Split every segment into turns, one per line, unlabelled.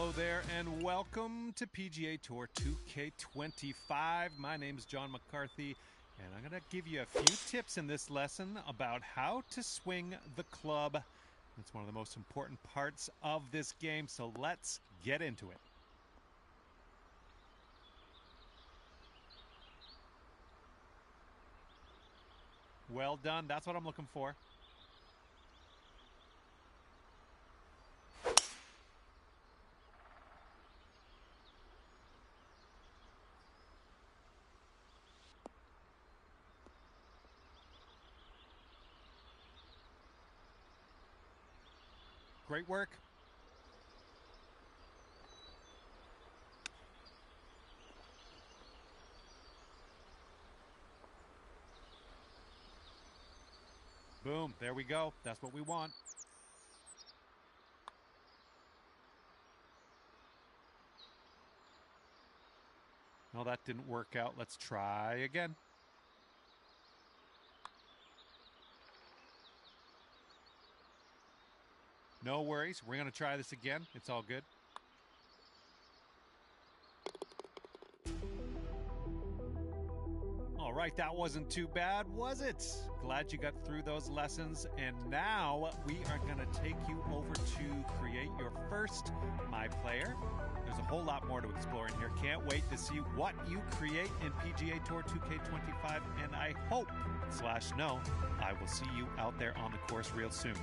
Hello there and welcome to PGA Tour 2K25. My name is John McCarthy and I'm going to give you a few tips in this lesson about how to swing the club. It's one of the most important parts of this game, so let's get into it. Well done, that's what I'm looking for. Great work. Boom, there we go. That's what we want. No, that didn't work out. Let's try again. No worries. We're going to try this again. It's all good. All right, that wasn't too bad, was it? Glad you got through those lessons. And now we are going to take you over to create your first My Player. There's a whole lot more to explore in here. Can't wait to see what you create in PGA Tour 2K25. And I hope, /know, I will see you out there on the course real soon.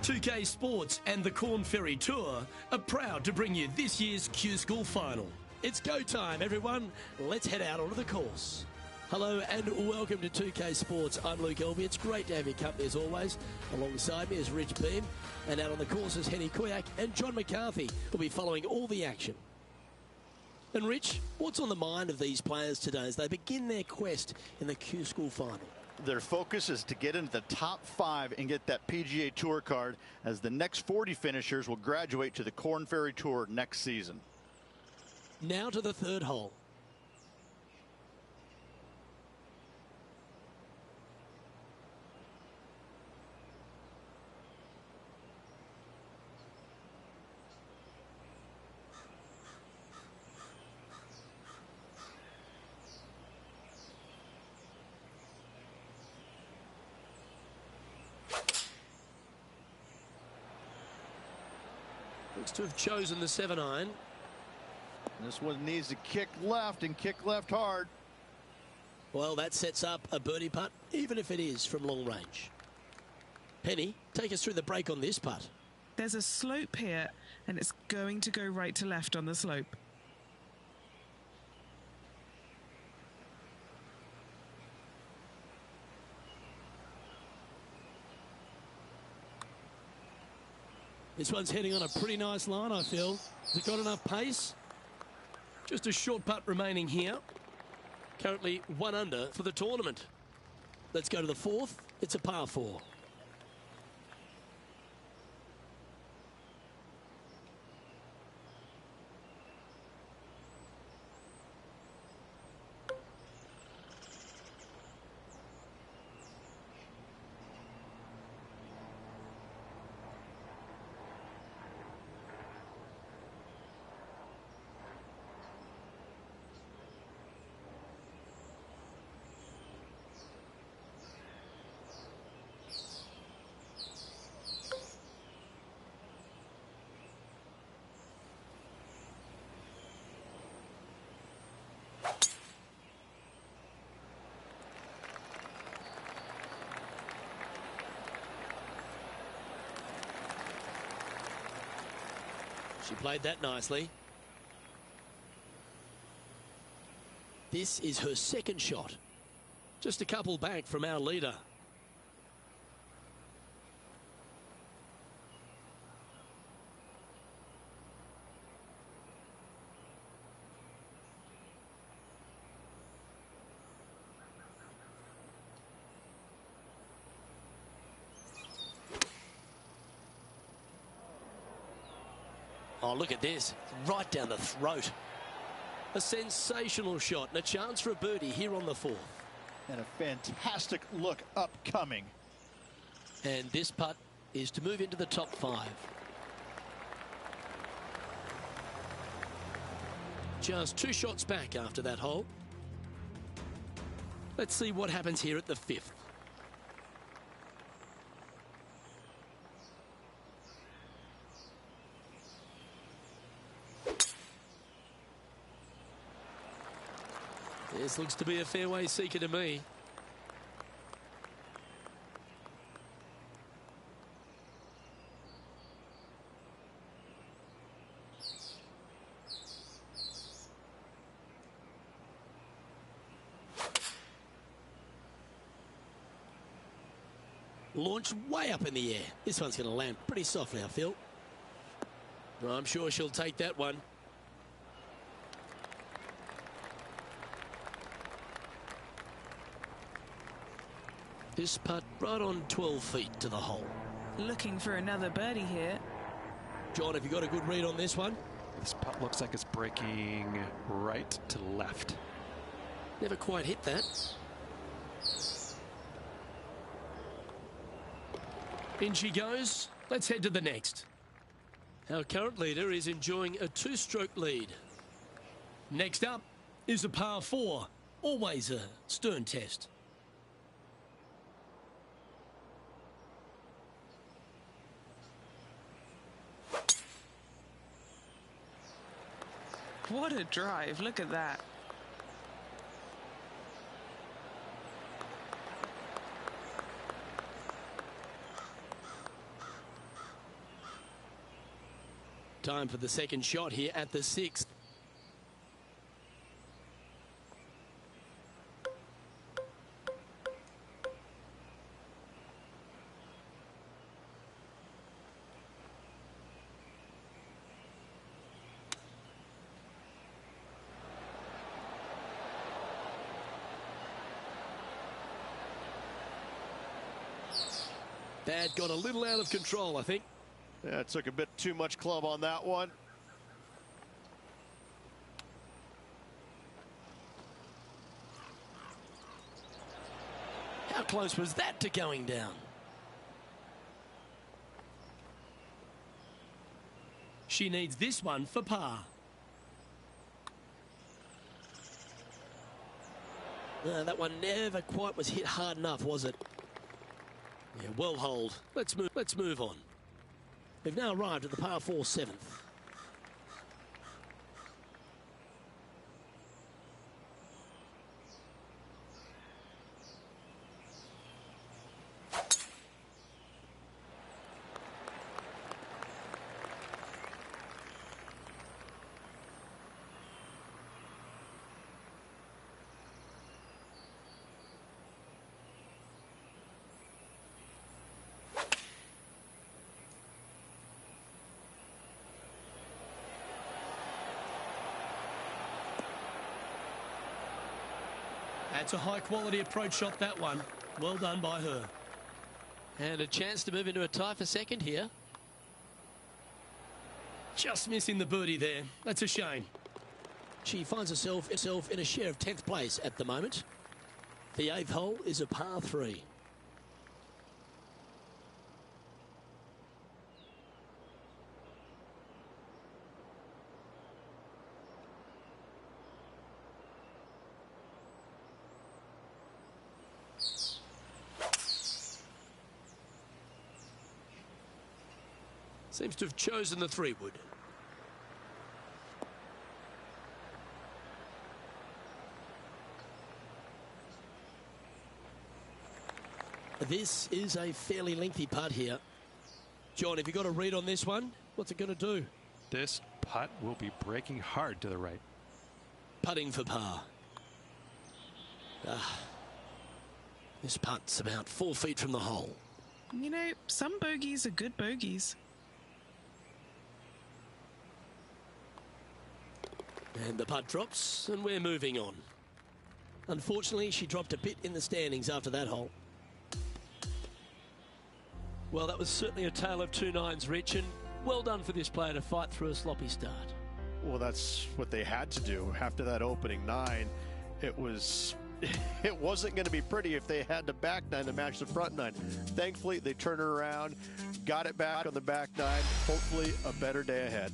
.2k Sports and the Corn Ferry Tour are proud to bring you this year's Q School Final. It's go time, everyone. Let's head out onto the course. Hello and welcome to 2K Sports. I'm Luke Elby. It's great to have your company as always. Alongside me is Rich Beam, and out on the course is Henny Koyak and John McCarthy will be following all the action. And Rich, what's on the mind of these players today as they begin their quest in the Q School Final?
Their focus is to get into the top 5 and get that PGA Tour card, as the next 40 finishers will graduate to the Corn Ferry Tour next season.
Now to the third hole. Looks to have chosen the 7-iron.
This one needs to kick left and kick left hard.
Well, that sets up a birdie putt, even if it is from long range. Penny, take us through the break on this putt.
There's a slope here, and it's going to go right to left on the slope.
This one's heading on a pretty nice line, I feel. Has it got enough pace? Just a short putt remaining here. Currently 1 under for the tournament. Let's go to the fourth. It's a par 4. She played that nicely. This is her second shot. Just a couple back from our leader. Oh, look at this. Right down the throat. A sensational shot and a chance for a birdie here on the fourth.
And a fantastic look upcoming.
And this putt is to move into the top 5. Just 2 shots back after that hole. Let's see what happens here at the 5th. This looks to be a fairway seeker to me. Launched way up in the air. This one's going to land pretty softly, I feel. I'm sure she'll take that one. This putt right on 12 feet to the hole.
Looking for another birdie here.
John, have you got a good read on this one?
This putt looks like it's breaking right to left.
Never quite hit that. In she goes. Let's head to the next. Our current leader is enjoying a 2-stroke lead. Next up is a par 4. Always a stern test.
What a drive. Look at that.
Time for the second shot here at the 6th. That got a little out of control, I think.
Yeah, it took a bit too much club on that one.
How close was that to going down? She needs this one for par. That one never quite was hit hard enough, was it? Yeah, well holed. Let's move on. We've now arrived at the par 4 7th. That's a high-quality approach shot, that one. Well done by her. And a chance to move into a tie for second here. Just missing the birdie there. That's a shame. She finds herself in a share of 10th place at the moment. The 8th hole is a par 3. Seems to have chosen the 3-wood. This is a fairly lengthy putt here. John, have you got a read on this one? What's it going to do?
This putt will be breaking hard to the right.
Putting for par. This putt's about 4 feet from the hole.
You know, some bogeys are good bogeys.
And the putt drops, and we're moving on. Unfortunately, she dropped a bit in the standings after that hole. Well, that was certainly a tale of two nines, Rich, and well done for this player to fight through a sloppy start.
Well, that's what they had to do after that opening 9. It wasn't going to be pretty if they had the back 9 to match the front 9. Thankfully, they turned it around, got it back on the back 9. Hopefully, a better day ahead.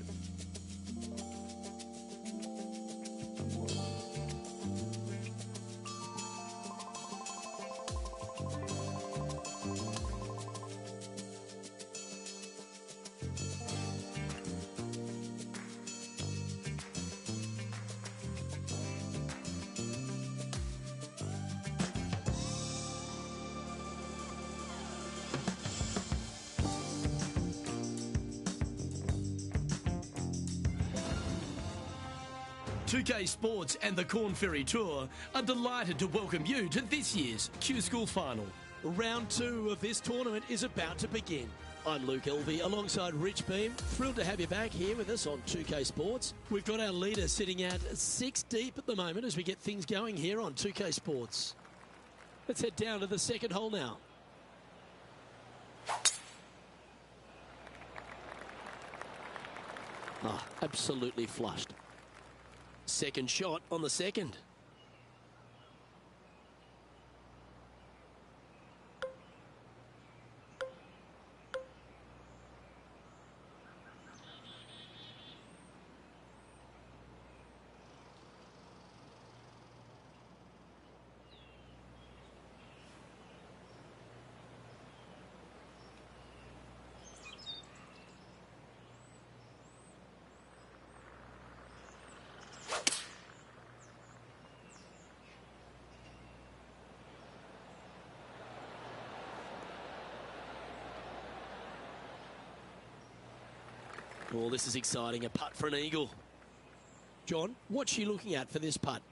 .2k Sports and the Corn Ferry Tour are delighted to welcome you to this year's Q School Final. Round 2 of this tournament is about to begin. I'm Luke Elvey alongside Rich Beam. Thrilled to have you back here with us on 2K Sports. We've got our leader sitting at 6 deep at the moment as we get things going here on 2K Sports. Let's head down to the second hole now. Absolutely flushed. Second shot on the second. Oh, this is exciting. A putt for an eagle. John, what's she looking at for this putt?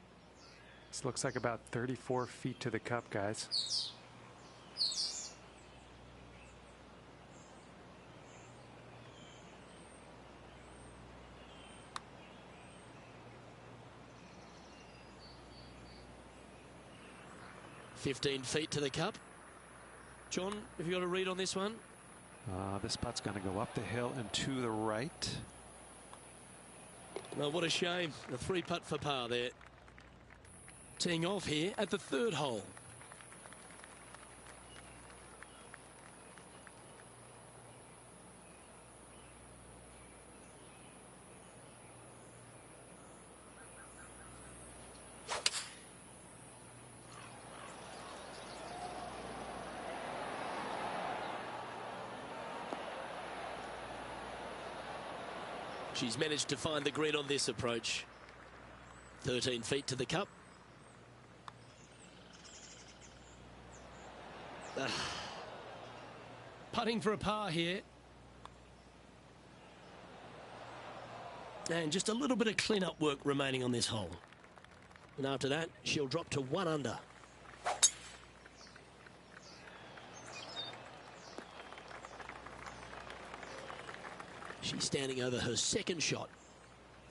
This looks like about 34 feet to the cup, guys.
.15 feet to the cup. John, have you got a read on this one?
This putt's going to go up the hill and to the right.
Well, what a shame. The 3 putt for par there. Teeing off here at the 3rd hole. She's managed to find the green on this approach. 13 feet to the cup. Putting for a par here. And just a little bit of clean-up work remaining on this hole. And after that, she'll drop to 1 under. She's standing over her second shot.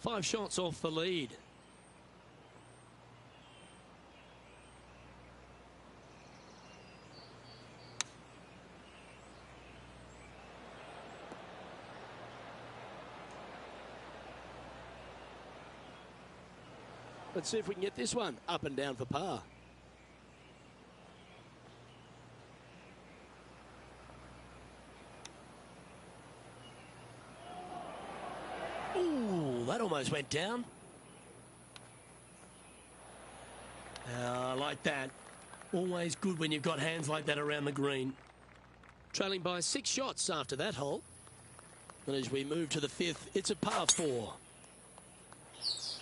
5 shots off the lead. Let's see if we can get this one up and down for par. Ooh, that almost went down. I like that. Always good when you've got hands like that around the green. Trailing by 6 shots after that hole. And as we move to the 5th, it's a par 4.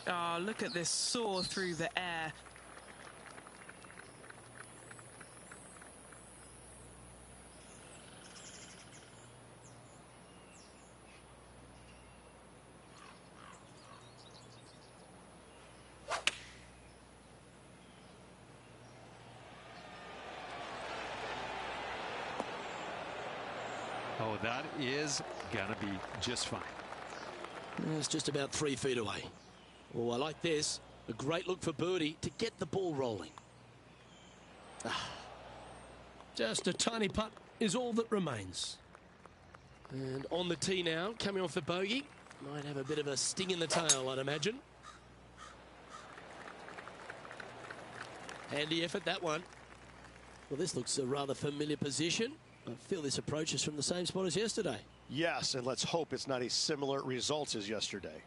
Oh, look at this soar through the air.
Oh, that is gonna be just fine.
It's just about 3 feet away. Oh, I like this. A great look for birdie to get the ball rolling. Just a tiny putt is all that remains. And on the tee now, coming off the bogey. Might have a bit of a sting in the tail, I'd imagine. Handy effort, that one. Well, this looks a rather familiar position. I feel this approach is from the same spot as yesterday.
Yes, and let's hope it's not a similar result as yesterday.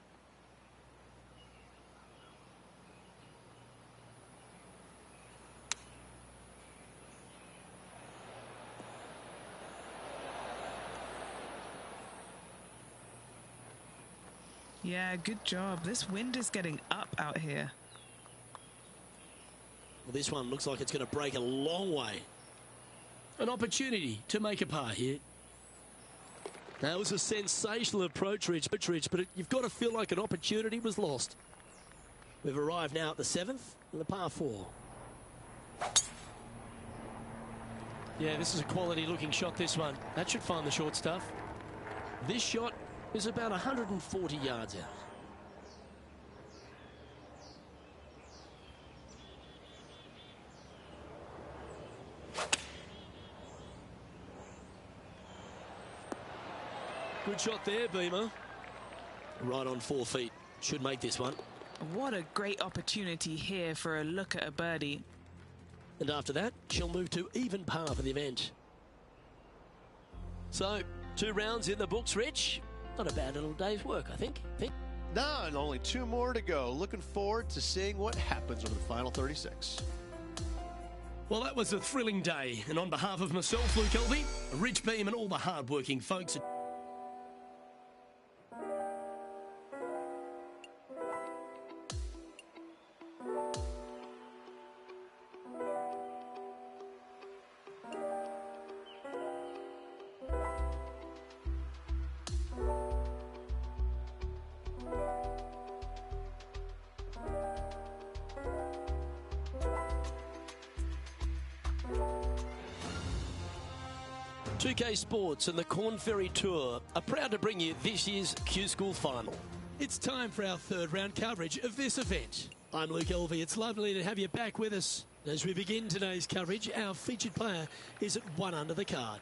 Yeah, good job. This wind is getting up out here.
Well, this one looks like it's going to break a long way. An opportunity to make a par here. That was a sensational approach, Rich, but you've got to feel like an opportunity was lost. We've arrived now at the 7th and the par 4. Yeah, this is a quality looking shot, this one. That should find the short stuff. This shot is about 140 yards out. Good shot there, Beamer. Right on 4 feet. Should make this one.
What a great opportunity here for a look at a birdie.
And after that, she'll move to even par for the event. So, 2 rounds in the books, Rich. Not a bad little day's work, I think.
No, and only 2 more to go. Looking forward to seeing what happens over the final 36.
Well, that was a thrilling day. And on behalf of myself, Luke Elvey, Rich Beam, and all the hard-working folks at PGA2k Sports and the Corn Ferry Tour are proud to bring you this year's Q School Final. It's time for our 3rd round coverage of this event. I'm Luke Elvey. It's lovely to have you back with us. As we begin today's coverage, our featured player is at 1 under the card.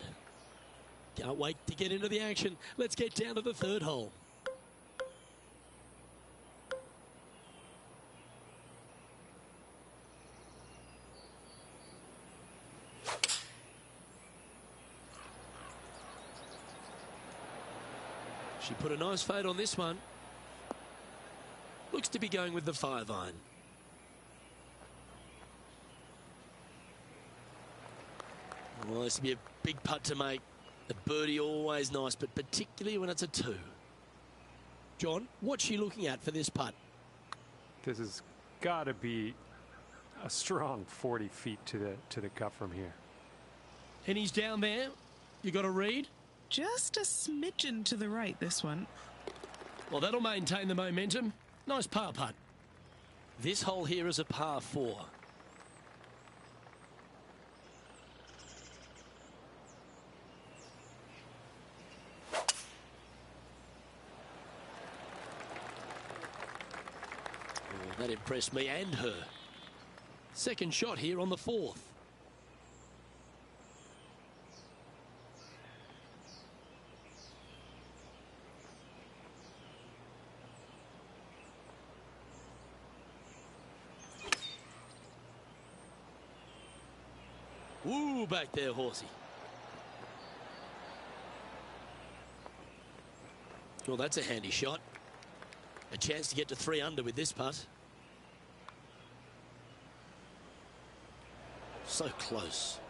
Can't wait to get into the action. Let's get down to the 3rd hole. She put a nice fade on this one. Looks to be going with the 5-iron. Well, this will be a big putt to make. A birdie always nice, but particularly when it's a 2. John, what's she looking at for this putt?
This has got to be a strong 40 feet to the cup from here.
And he's down there. You got a read?
Just a smidgen to the right, this one.
Well, that'll maintain the momentum. Nice par putt. This hole here is a par 4. Oh, that impressed me and her. Second shot here on the 4th. Ooh, back there, horsey. Well, that's a handy shot. A chance to get to 3 under with this putt. So close.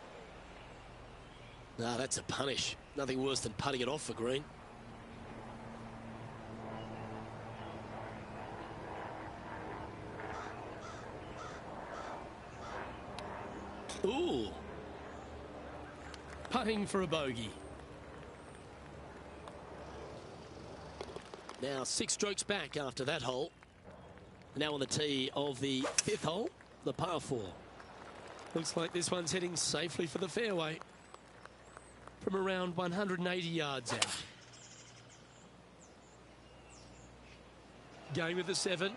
Nah, that's a punish. Nothing worse than putting it off for green. Ooh. Putting for a bogey. Now 6 strokes back after that hole. Now on the tee of the 5th hole, the par 4. Looks like this one's heading safely for the fairway from around 180 yards out. Going with the 7.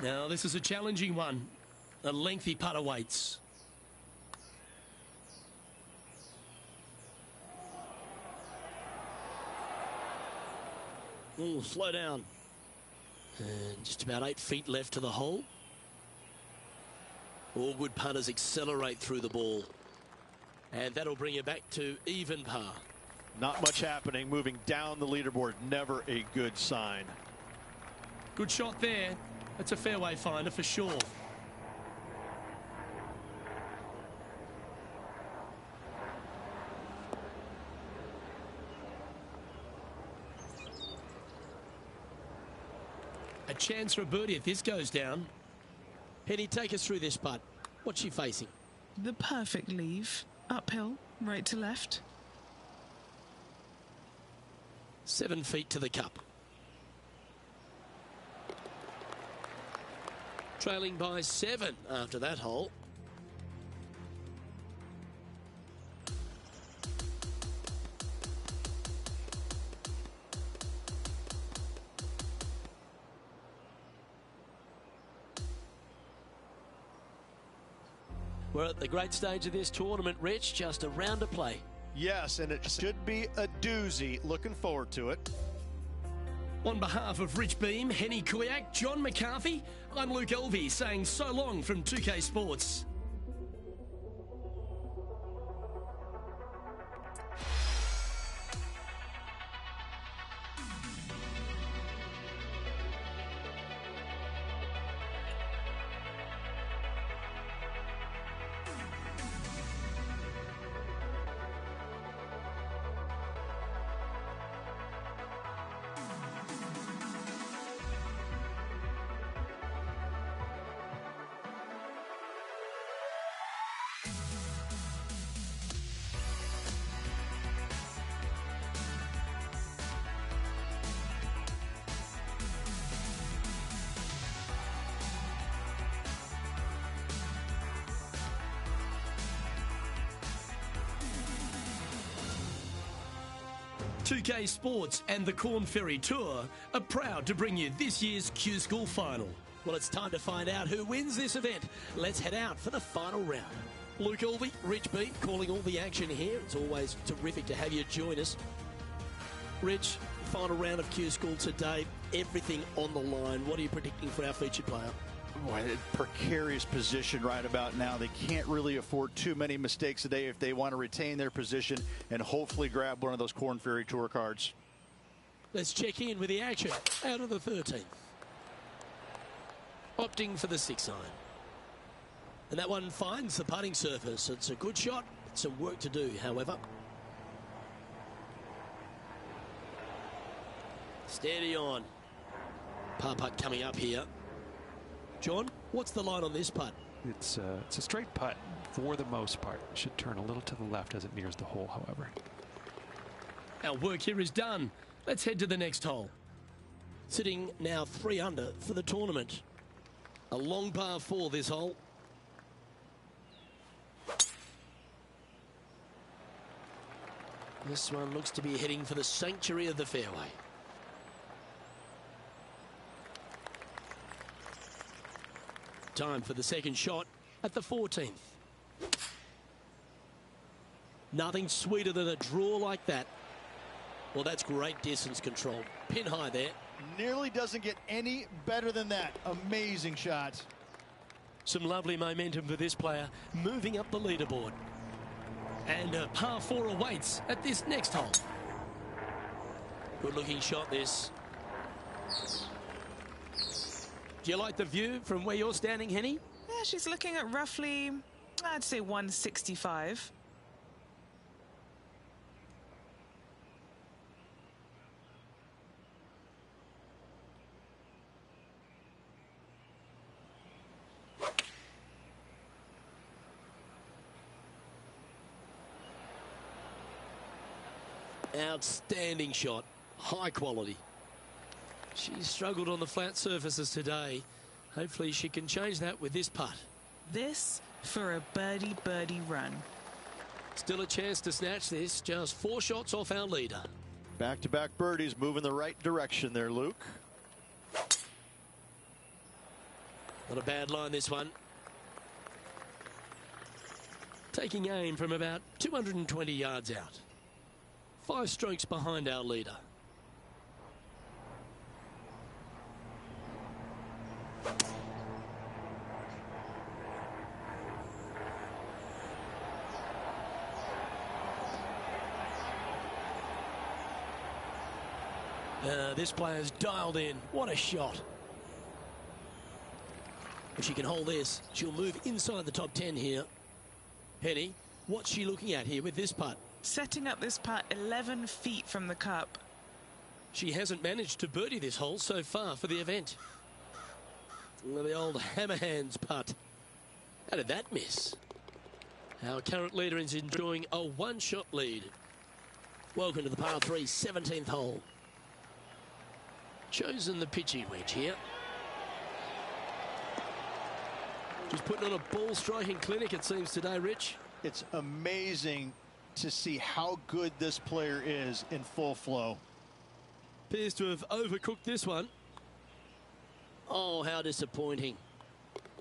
Now this is a challenging one. A lengthy putt awaits. Ooh, slow down. And just about 8 feet left to the hole. All good putters accelerate through the ball. And that'll bring you back to even par.
Not much happening. Moving down the leaderboard, never a good sign.
Good shot there. That's a fairway finder for sure. A chance for a birdie if this goes down. Penny, take us through this putt. What's she facing?
The perfect leave. Uphill, right to left.
7 feet to the cup. Trailing by 7 after that hole. We're at the great stage of this tournament, Rich. Just a round to play.
Yes, and it should be a doozy. Looking forward to it.
On behalf of Rich Beam, Henny Kuyak, John McCarthy, I'm Luke Elvey saying so long from 2K Sports. .2K Sports and the Corn Ferry Tour are proud to bring you this year's Q School Final. Well, it's time to find out who wins this event. Let's head out for the final round. Luke Elvey, Rich Beam, calling all the action here. It's always terrific to have you join us. Rich, final round of Q School today. Everything on the line. What are you predicting for our featured player?
Boy, a precarious position right about now. They can't really afford too many mistakes today if they want to retain their position and hopefully grab one of those Corn Ferry Tour cards.
Let's check in with the action out of the 13th. Opting for the 6 iron. And that one finds the putting surface. It's a good shot. Some work to do, however. Steady on. Par putt coming up here. John, what's the line on this putt?
It's a straight putt for the most part. Should turn a little to the left as it nears the hole, however.
Our work here is done. Let's head to the next hole. Sitting now 3 under for the tournament. A long par 4 this hole. This one looks to be heading for the sanctuary of the fairway. Time for the second shot at the 14th. Nothing sweeter than a draw like that. Well, that's great distance control. Pin high there.
Nearly doesn't get any better than that. Amazing shot.
Some lovely momentum for this player, moving up the leaderboard. And a par 4 awaits at this next hole. Good looking shot this. Do you like the view from where you're standing, Henny?
Yeah, she's looking at roughly, I'd say 165.
Outstanding shot. High quality. She struggled on the flat surfaces today. Hopefully she can change that with this putt.
This for a birdie run.
Still a chance to snatch this. Just 4 shots off our leader.
Back-to-back birdies, moving the right direction there, Luke.
Not a bad line, this one. Taking aim from about 220 yards out. 5 strokes behind our leader. This player's dialed in. What a shot. If she can hold this, she'll move inside the top 10 here. Henny, what's she looking at here with this putt?
Setting up this putt 11 feet from the cup.
She hasn't managed to birdie this hole so far for the event. The old hammer hands putt. How did that miss? Our current leader is enjoying a 1-shot lead. Welcome to the par 3 17th hole. Chosen the pitching wedge here. Just putting on a ball striking clinic, it seems, today, Rich.
It's amazing to see how good this player is in full flow.
Appears to have overcooked this one. Oh, how disappointing.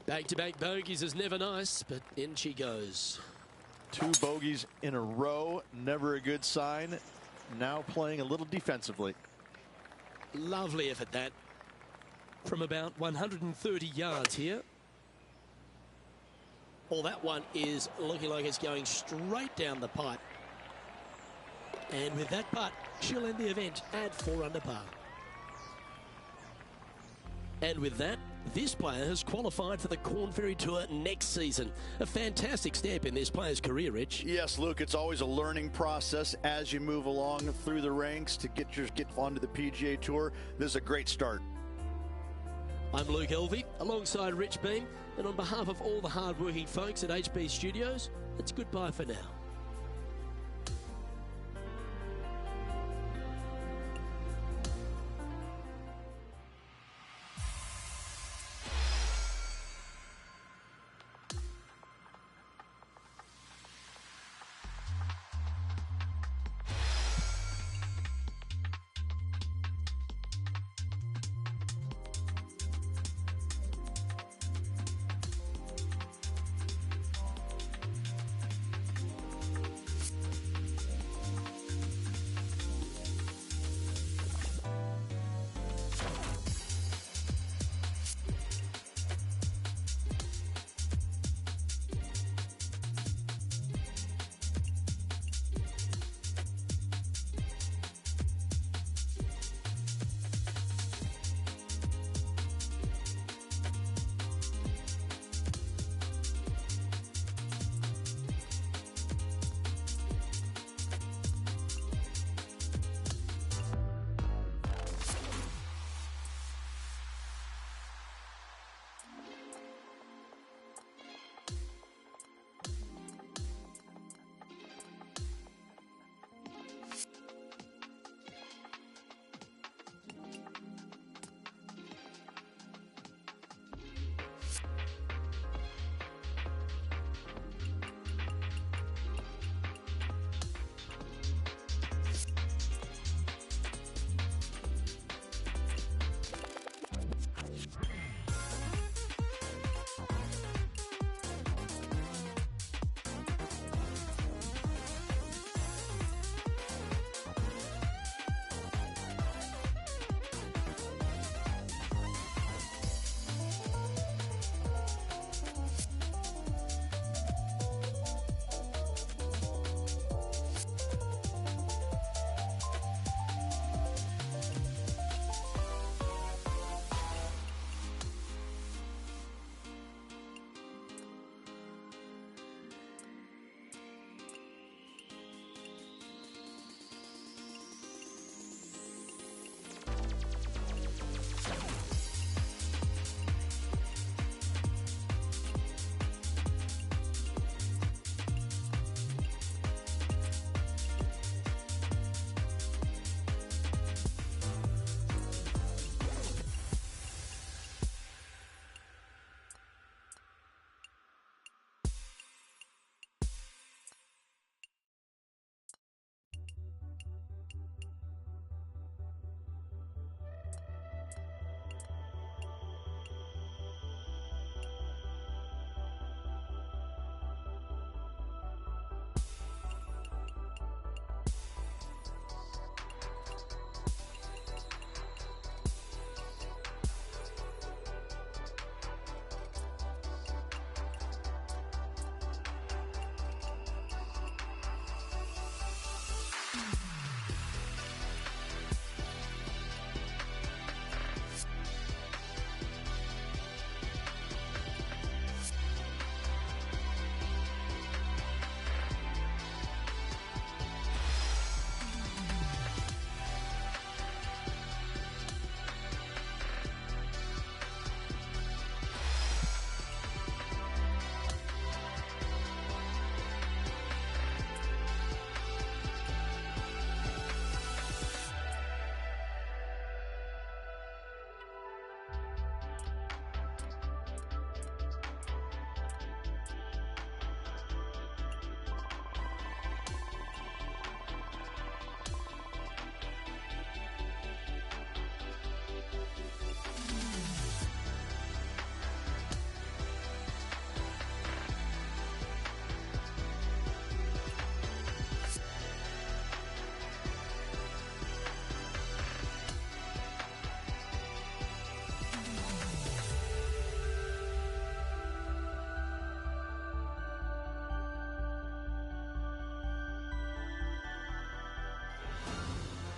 Back-to-back bogeys is never nice, but in she goes.
2 bogeys in a row, never a good sign. Now playing a little defensively.
Lovely effort, that. From about 130 yards here. Well, that one is looking like it's going straight down the pipe. And with that putt, she'll end the event at 4 under par. And with that, this player has qualified for the Corn Ferry Tour next season. A fantastic step in this player's career, Rich.
Yes, Luke, it's always a learning process as you move along through the ranks to get onto the PGA Tour. This is a great start.
I'm Luke Elvey, alongside Rich Beam, and on behalf of all the hard-working folks at HB Studios, it's goodbye for now.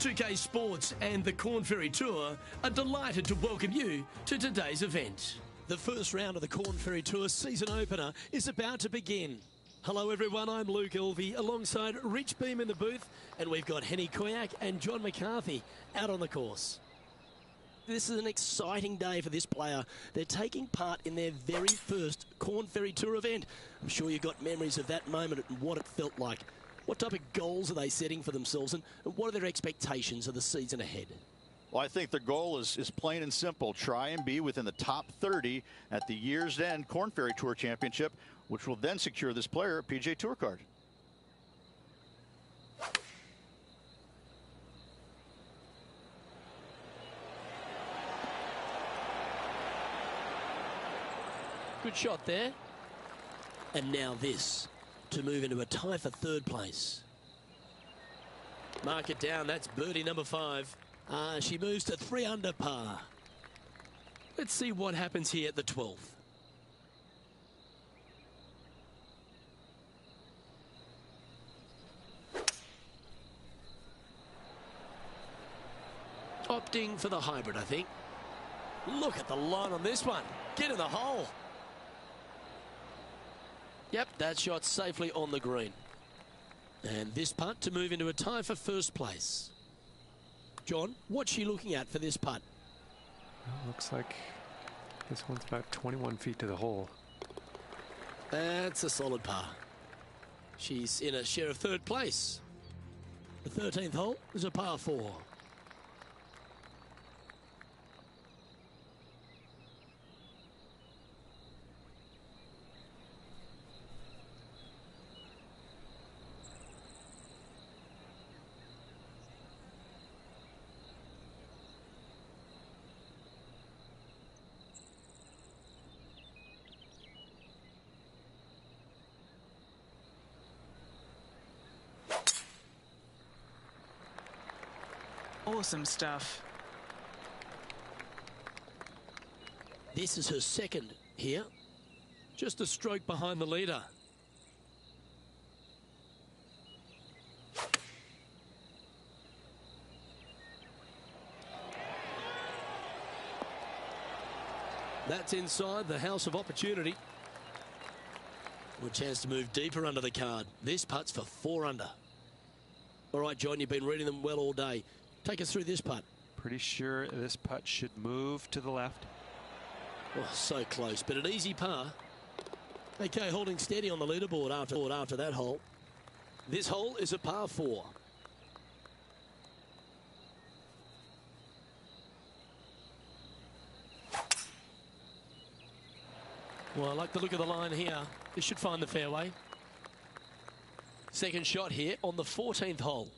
2K Sports and the Corn Ferry Tour are delighted to welcome you to today's event. The first round of the Corn Ferry Tour season opener is about to begin. Hello everyone, I'm Luke Elvey alongside Rich Beam in the booth, and we've got Henny Koyak and John McCarthy out on the course. This is an exciting day for this player. They're taking part in their very first Corn Ferry Tour event. I'm sure you've got memories of that moment and what it felt like. What type of goals are they setting for themselves, and what are their expectations of the season ahead?
Well, I think the goal is plain and simple. Try and be within the top 30 at the year's end Corn Ferry Tour Championship, which will then secure this player a PGA Tour card.
Good shot there. And now this to move into a tie for third place. Mark it down. That's birdie number 5. She moves to 3 under par. Let's see what happens here at the 12th. Opting for the hybrid, I think. Look at the line on this one. Get in the hole. Yep, that shot safely on the green. And this putt to move into a tie for first place. John, what's she looking at for this putt?
Well, looks like this one's about 21 feet to the hole.
That's a solid par. She's in a share of third place. The 13th hole is a par 4.
Awesome stuff.
This is her second here. Just a stroke behind the leader. That's inside the house of opportunity. A chance to move deeper under the card. This putt's for 4 under. All right, John, you've been reading them well all day. Take us through this putt.
Pretty sure this putt should move to the left.
Oh, so close, but an easy par. Okay, holding steady on the leaderboard after that hole. This hole is a par 4. Well, I like the look of the line here. This should find the fairway. Second shot here on the 14th hole.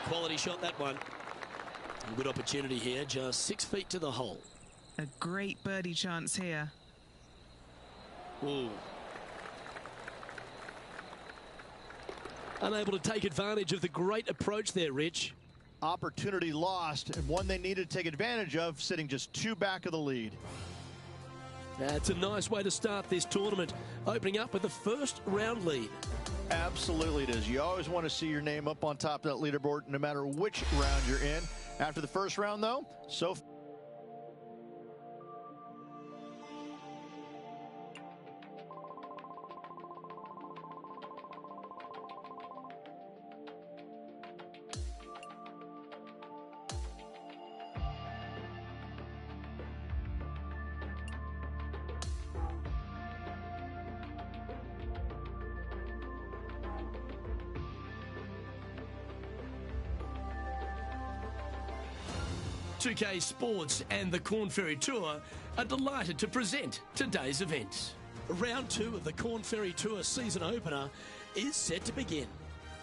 Quality shot, that one. Good opportunity here, just 6 feet to the hole.
A great birdie chance here.
Ooh. Unable to take advantage of the great approach there, Rich.
Opportunity lost, and one they needed to take advantage of, sitting just 2 back of the lead.
That's a nice way to start this tournament, opening up with the first round lead.
Absolutely it is. You always want to see your name up on top of that leaderboard, no matter which round you're in. After the first round, though, so
.2k Sports and the Corn Ferry Tour are delighted to present today's event. Round 2 of the Corn Ferry Tour season opener is set to begin.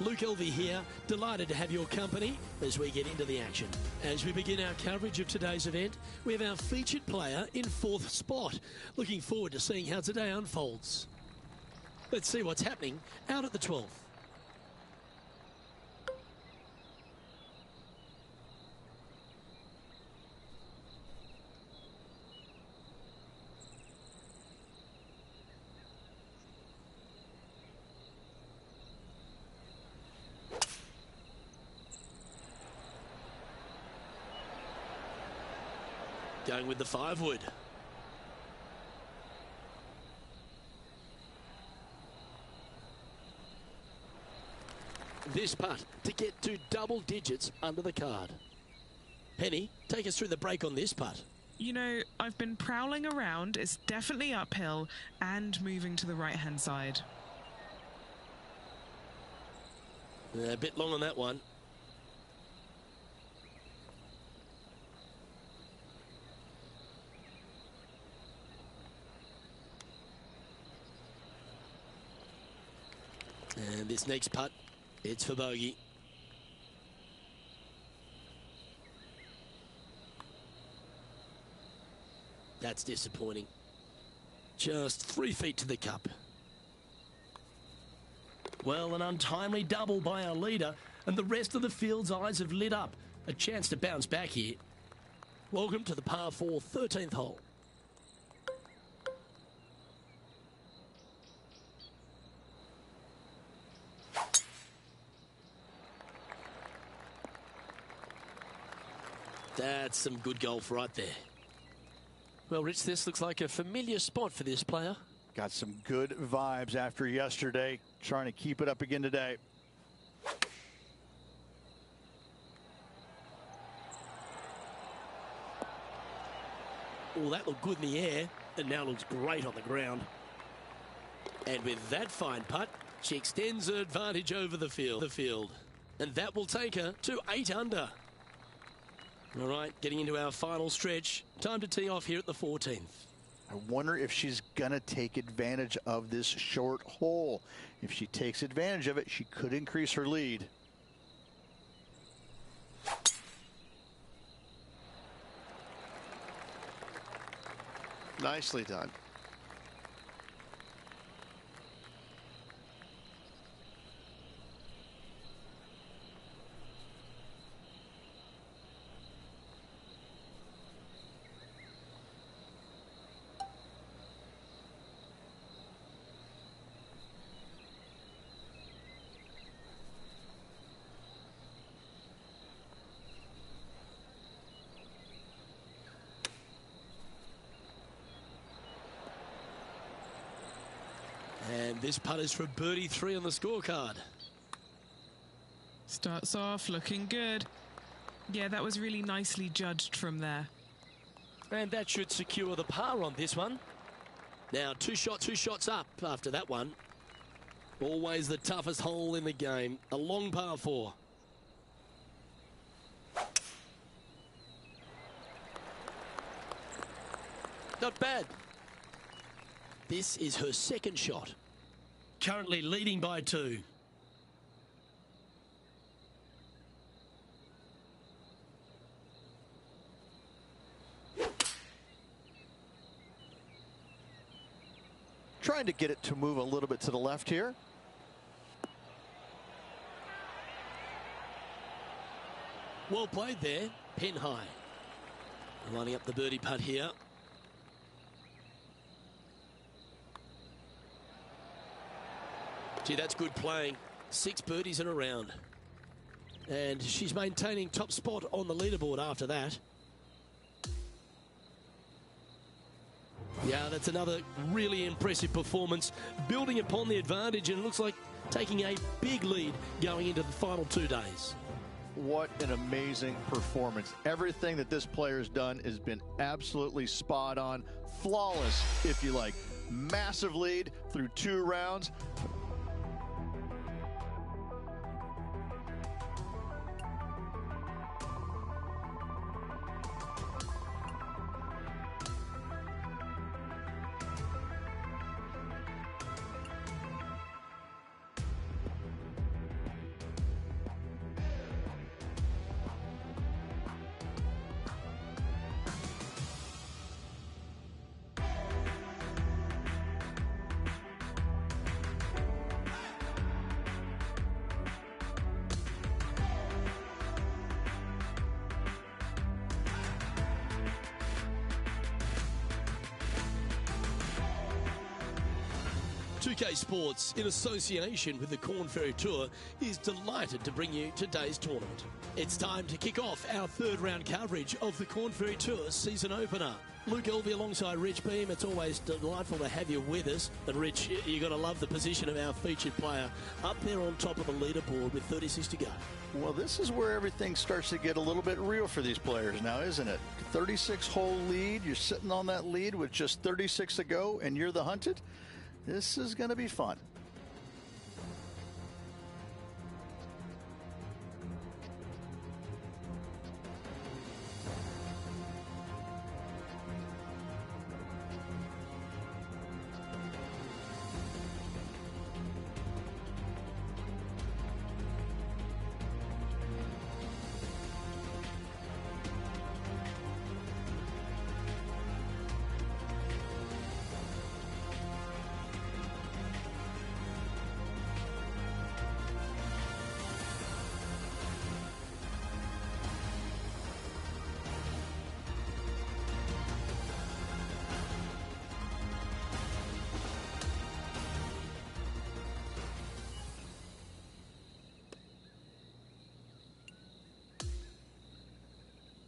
Luke Elvey here, delighted to have your company as we get into the action. As we begin our coverage of today's event, we have our featured player in 4th spot. Looking forward to seeing how today unfolds. Let's see what's happening out at the 12th. Going with the 5-wood. This putt to get to double digits under the card. Penny, take us through the break on this putt.
You know, I've been prowling around. It's definitely uphill and moving to the right-hand side.
A bit long on that one. And this next putt, it's for bogey. That's disappointing. Just 3 feet to the cup. Well, an untimely double by our leader, and the rest of the field's eyes have lit up. A chance to bounce back here. Welcome to the par 4 13th hole. That's some good golf right there. Well, Rich, this looks like a familiar spot for this player.
Got some good vibes after yesterday. Trying to keep it up again today.
Oh, that looked good in the air, and now looks great on the ground. And with that fine putt, she extends her advantage over the field. And that will take her to 8 under. All right, getting into our final stretch. Time to tee off here at the 14th.
I wonder if she's going to take advantage of this short hole. If she takes advantage of it, she could increase her lead.
Nicely done.
And this putt is for birdie 3 on the scorecard.
Starts off looking good. Yeah, that was really nicely judged from there.
And that should secure the par on this one. Now, two shots up after that one. Always the toughest hole in the game. A long par 4. Not bad. This is her second shot. Currently leading by 2.
Trying to get it to move a little bit to the left here.
Well played there, pin high. Lining up the birdie putt here. Gee, that's good playing. 6 birdies in a round. And she's maintaining top spot on the leaderboard after that. Yeah, that's another really impressive performance, building upon the advantage, and it looks like taking a big lead going into the final 2 days.
What an amazing performance. Everything that this player has done has been absolutely spot on, flawless, if you like. Massive lead through 2 rounds.
2K Sports, in association with the Corn Ferry Tour, is delighted to bring you today's tournament. It's time to kick off our third round coverage of the Corn Ferry Tour season opener. Luke Elvey alongside Rich Beam. It's always delightful to have you with us. And Rich, you're going to love the position of our featured player up there on top of the leaderboard with 36 to go.
Well, this is where everything starts to get a little bit real for these players now, isn't it? 36-hole lead. You're sitting on that lead with just 36 to go, and you're the hunted. This is going to be fun.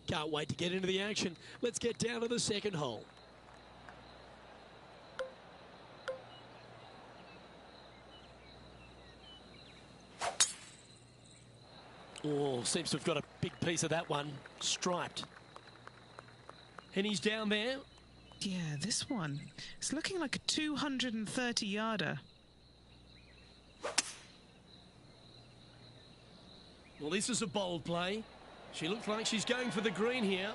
Can't wait to get into the action. Let's get down to the second hole. Oh, seems to have got a big piece of that one. Striped. And he's down there.
Yeah, this one. It's looking like a 230-yarder.
Well, this is a bold play. She looks like she's going for the green here.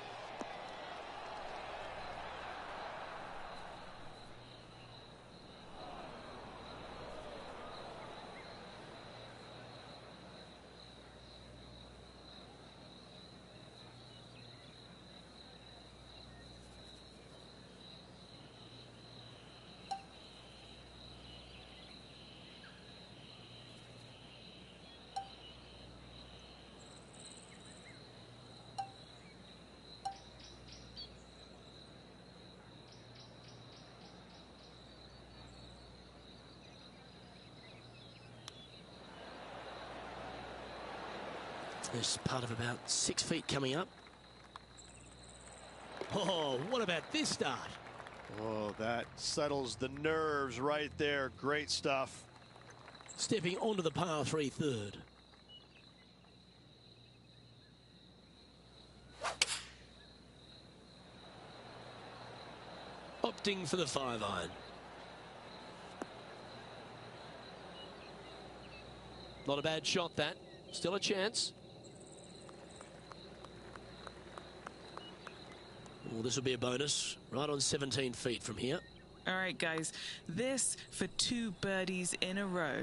There's part of about 6 feet coming up. Oh, what about this start?
Oh, that settles the nerves right there. Great stuff.
Stepping onto the par 3 third. Opting for the 5-iron. Not a bad shot, that. Still a chance. Well, this will be a bonus, right on 17 feet from here.
All right, guys, this for 2 birdies in a row.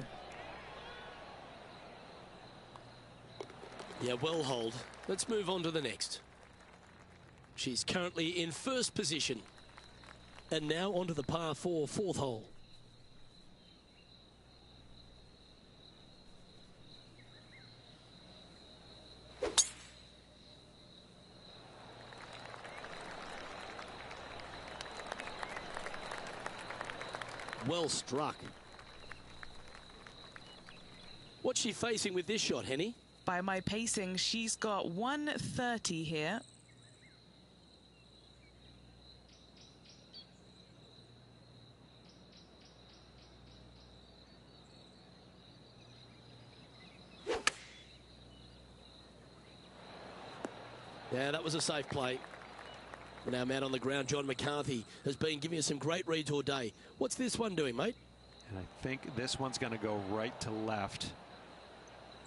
Yeah, well hold. Let's move on to the next. She's currently in first position. And now onto the par 4 fourth hole. Well struck. What's she facing with this shot, Henny?
By my pacing, she's got 130 here.
Yeah, that was a safe play. And our man on the ground, John McCarthy, has been giving us some great reads all day. What's this one doing, mate?
And I think this one's going to go right to left.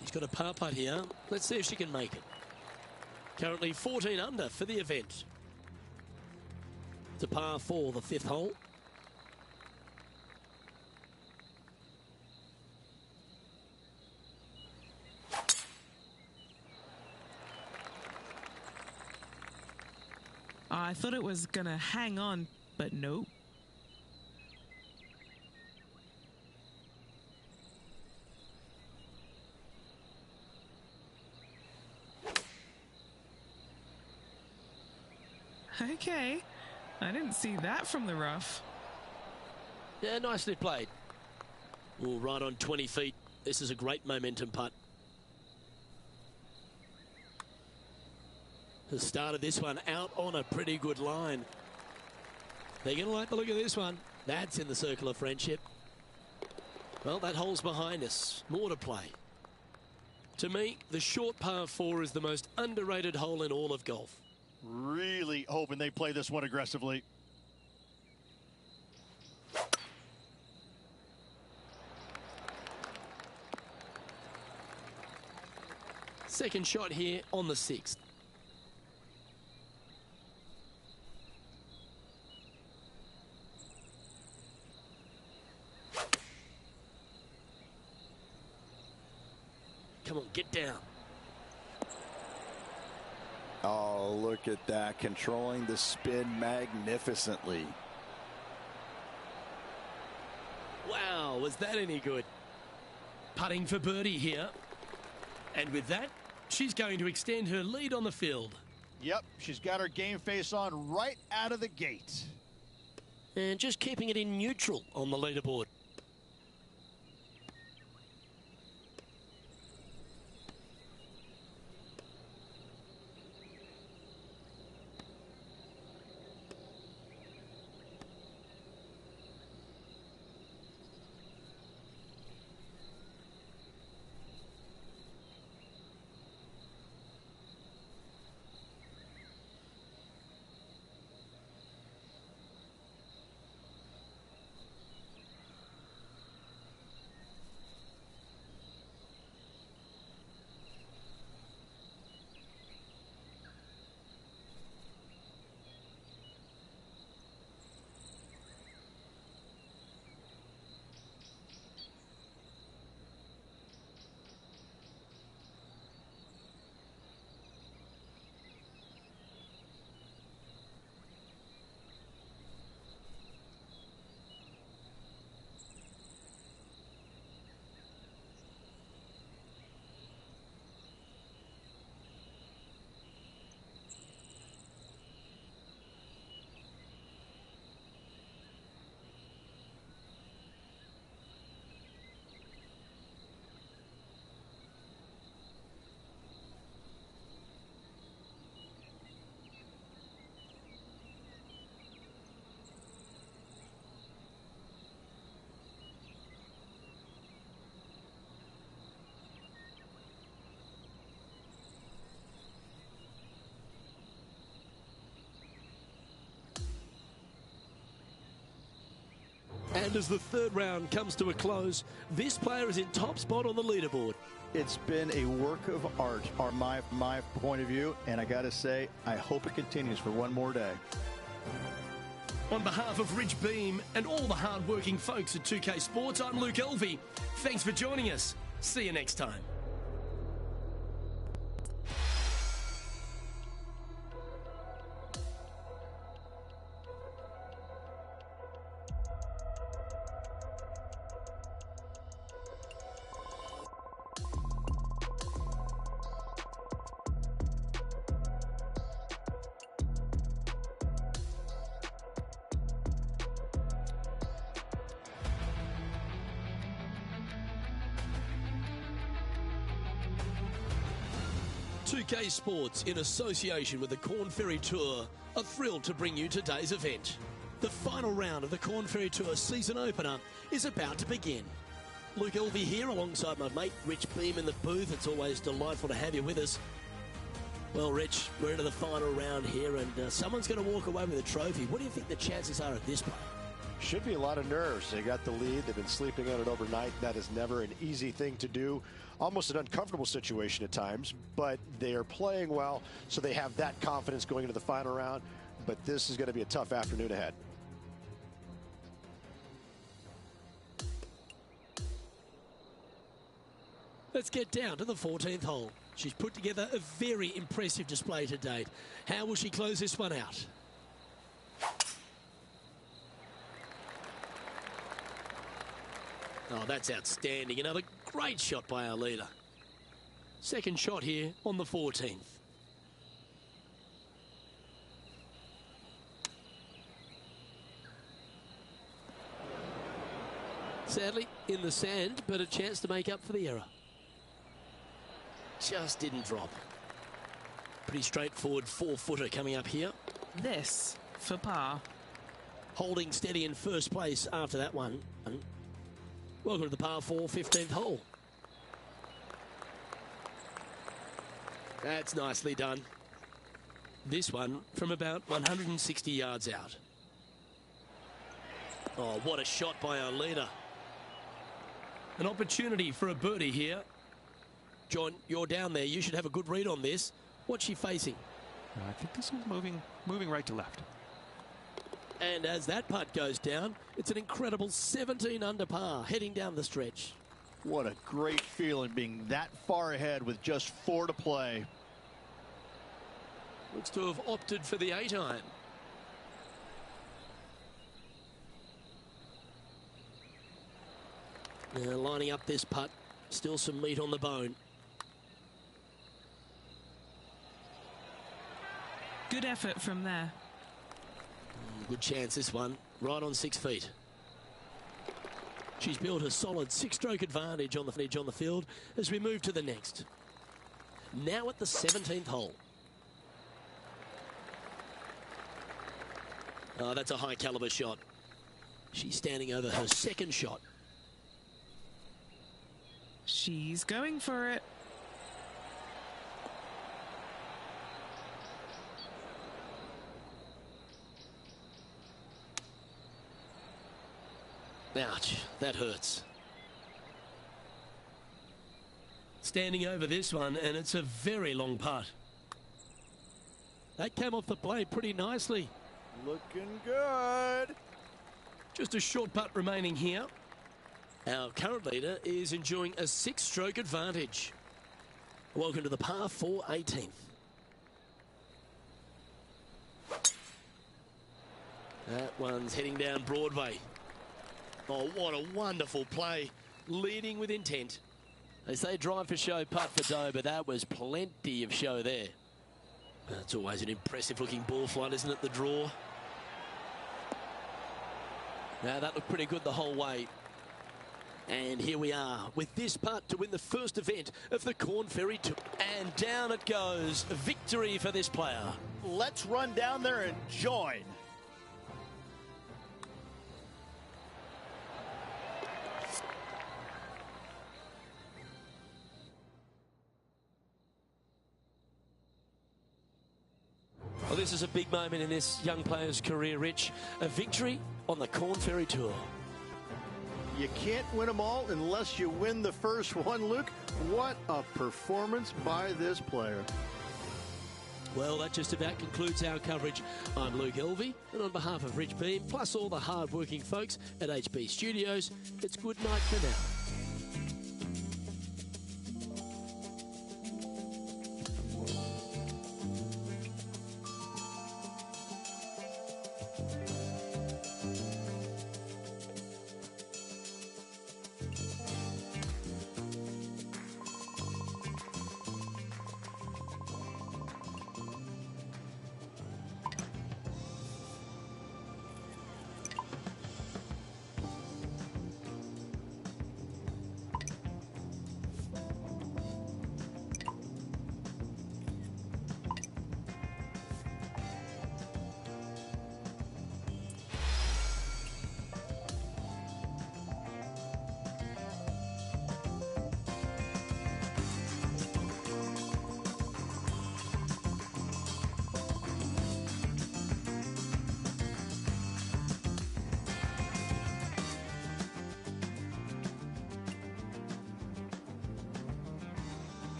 She's got a par putt here. Let's see if she can make it. Currently 14 under for the event. It's a par 4, the 5th hole.
I thought it was gonna hang on, but nope. Okay, I didn't see that from the rough.
Yeah, nicely played. Oh, right on 20 feet. This is a great momentum putt. The start of this one out on a pretty good line. They're going to like the look of this one. That's in the circle of friendship. Well, that hole's behind us. More to play. To me, the short par 4 is the most underrated hole in all of golf.
Really hoping they play this one aggressively.
Second shot here on the 6th. Come on, get down.
Oh, look at that. Controlling the spin magnificently.
Wow, was that any good? Putting for birdie here. And with that, she's going to extend her lead on the field.
Yep, she's got her game face on right out of the gate.
And just keeping it in neutral on the leaderboard. And as the third round comes to a close, this player is in top spot on the leaderboard.
It's been a work of art, from my point of view, and I got to say, I hope it continues for one more day.
On behalf of Rich Beam and all the hard-working folks at 2K Sports, I'm Luke Elvey. Thanks for joining us. See you next time. PGA2k Sports, in association with the Corn Ferry Tour, are thrilled to bring you today's event. The final round of the Corn Ferry Tour season opener is about to begin. Luke Elvey here alongside my mate Rich Beam in the booth. It's always delightful to have you with us. Well, Rich, we're into the final round here, and someone's going to walk away with a trophy. What do you think the chances are at this point?
Should be a lot of nerves. They got the lead. They've been sleeping on it overnight. That is never an easy thing to do. Almost an uncomfortable situation at times, but they are playing well, so they have that confidence going into the final round. But this is going to be a tough afternoon ahead.
Let's get down to the 14th hole. She's put together a very impressive display to date. How will she close this one out? Oh, that's outstanding. Another great shot by our leader. Second shot here on the 14th. Sadly, in the sand, but a chance to make up for the error. Just didn't drop. Pretty straightforward 4-footer coming up here.
This for par.
Holding steady in first place after that one. Welcome to the par 4 15th hole. That's nicely done. This one from about 160 yards out. Oh, what a shot by our leader. An opportunity for a birdie here. John, you're down there. You should have a good read on this. What's she facing?
I think this one's moving right to left.
And as that putt goes down, it's an incredible 17 under par heading down the stretch.
What a great feeling being that far ahead with just 4 to play.
Looks to have opted for the 8-iron. Now lining up this putt, still some meat on the bone.
Good effort from there.
Good chance this one, right on 6 feet. She's built a solid 6-stroke advantage on the field as we move to the next. Now at the 17th hole. Oh, that's a high caliber shot. She's standing over her second shot.
She's going for it.
Ouch, that hurts. Standing over this one, and it's a very long putt. That came off the plate pretty nicely.
Looking good.
Just a short putt remaining here. Our current leader is enjoying a 6-stroke advantage. Welcome to the par 4 18th. That one's heading down Broadway. Oh, what a wonderful play. Leading with intent. They say drive for show, putt for dough, but that was plenty of show there. It's always an impressive looking ball flight, isn't it, the draw? Now that looked pretty good the whole way. And here we are with this putt to win the first event of the Corn Ferry Tour. And down it goes. A victory for this player.
Let's run down there and join.
Well, this is a big moment in this young player's career, Rich. A victory on the Corn Ferry Tour.
You can't win them all unless you win the first one, Luke. What a performance by this player.
Well, that just about concludes our coverage. I'm Luke Elvey, and on behalf of Rich Beam, plus all the hard-working folks at HB Studios, it's good night for now.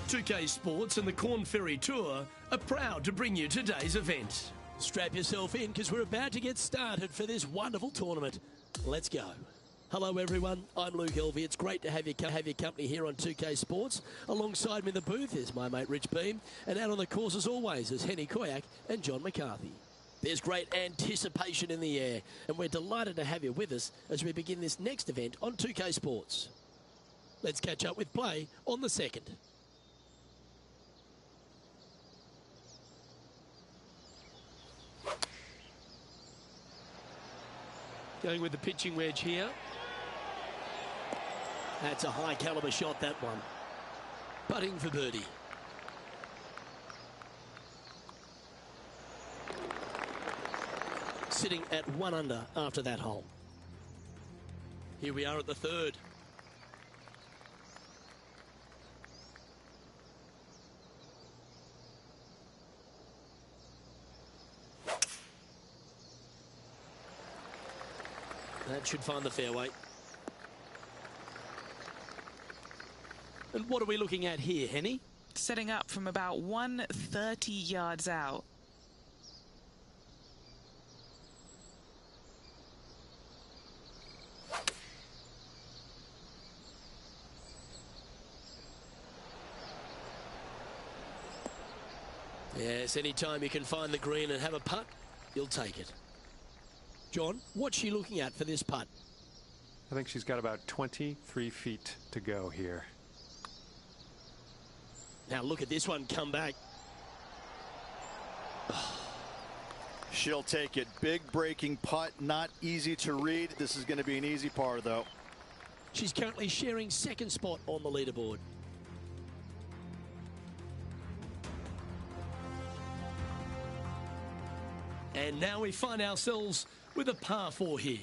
2K Sports and the Corn Ferry Tour are proud to bring you today's event. Strap yourself in because we're about to get started for this wonderful tournament. Let's go. Hello everyone, I'm Luke Elvey. It's great to have your company here on 2K Sports. Alongside me in the booth is my mate Rich Beam, and out on the course as always is Henny Koyak and John McCarthy. There's great anticipation in the air, and we're delighted to have you with us as we begin this next event on 2K Sports. Let's catch up with play on the second. Going with the pitching wedge here. That's a high caliber shot, that one. Putting for birdie. Sitting at 1 under after that hole. Here we are at the third. That should find the fairway. And what are we looking at here, Henny?
Setting up from about 130 yards out.
Yes, anytime you can find the green and have a putt, you'll take it. John, what's she looking at for this putt?
I think she's got about 23 feet to go here.
Now look at this one come back.
She'll take it. Big breaking putt, not easy to read. This is going to be an easy par, though.
She's currently sharing second spot on the leaderboard. And now we find ourselves with a par 4 here.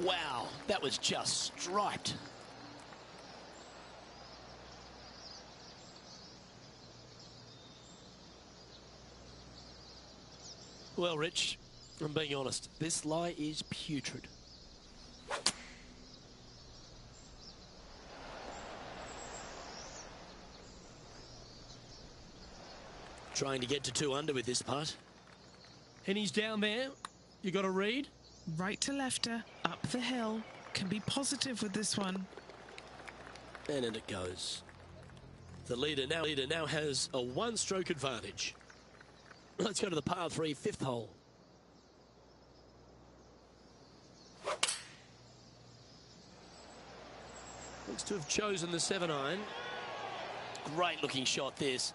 Wow, that was just striped. Well, Rich, I'm being honest, this lie is putrid. Trying to get to 2 under with this putt. And he's down there. You got a read?
Right to lefter, up the hill. Can be positive with this one.
And in it goes. The leader now has a 1-stroke advantage. Let's go to the par 3, 5th hole. Looks to have chosen the 7-iron. Great looking shot this.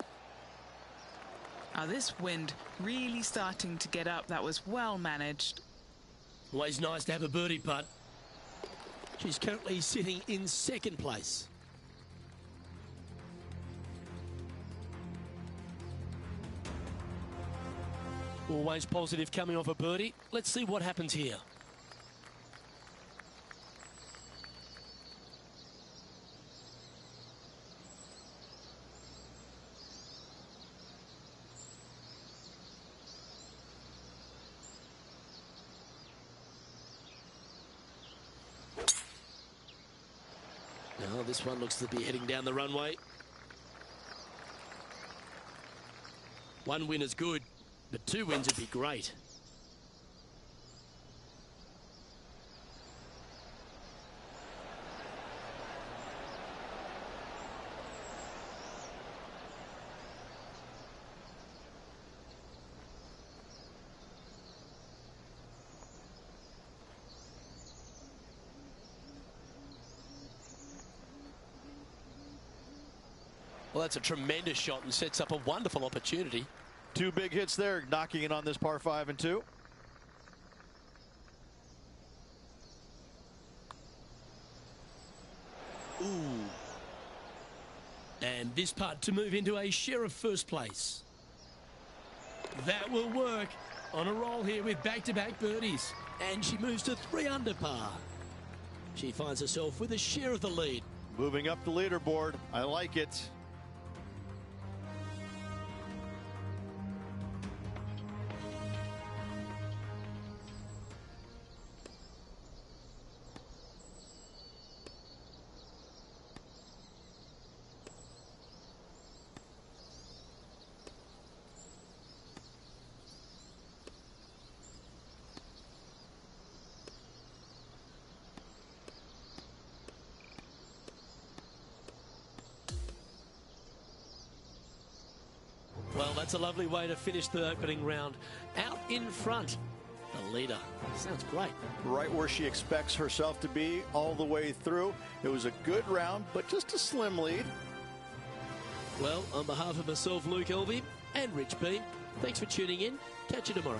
This wind really starting to get up. That was well managed.
Always nice to have a birdie putt. She's currently sitting in 2nd place. Always positive coming off a birdie. Let's see what happens here. Now this one looks to be heading down the runway. One win is good, but 2 wins would be great. Well, that's a tremendous shot and sets up a wonderful opportunity.
2 big hits there, knocking it on this par 5 and 2.
Ooh. And this putt to move into a share of first place. That will work. On a roll here with back-to-back birdies. And she moves to 3 under par. She finds herself with a share of the lead.
Moving up the leaderboard. I like it.
Well, that's a lovely way to finish the opening round. Out in front, the leader. Sounds great.
Right where she expects herself to be all the way through. It was a good round, but just a slim lead.
Well, on behalf of myself, Luke Elvey, and Rich B, thanks for tuning in. Catch you tomorrow.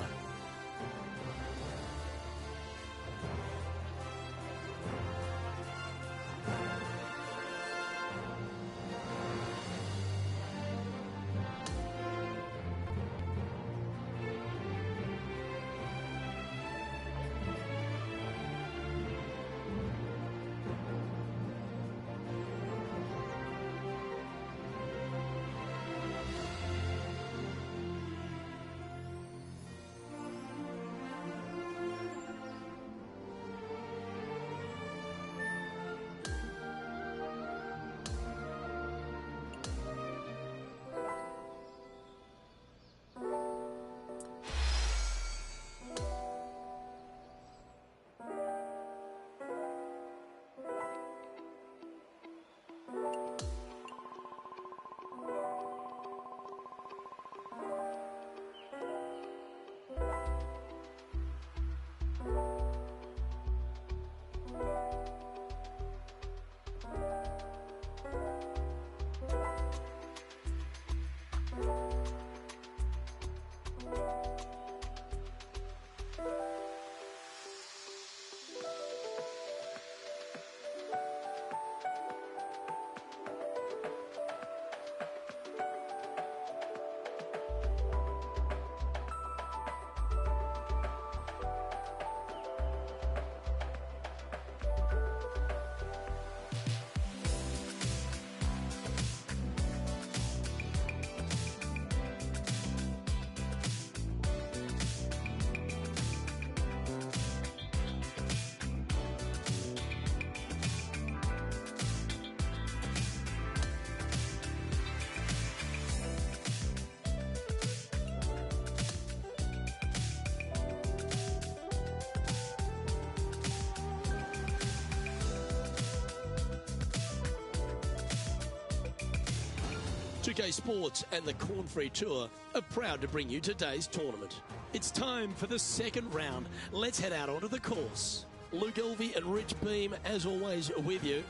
PGA2k Sports and the Corn Free Tour are proud to bring you today's tournament. It's time for the second round. Let's head out onto the course. Luke Elvey and Rich Beam, as always, with you.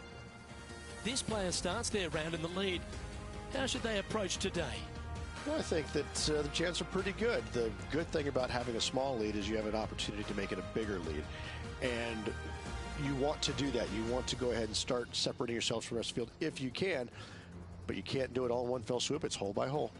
This player starts their round in the lead. How should they approach today?
Well, I think that the chances are pretty good. The good thing about having a small lead is you have an opportunity to make it a bigger lead. And you want to do that. You want to go ahead and start separating yourselves from the rest of the field if you can. But you can't do it all in one fell swoop. It's hole by hole.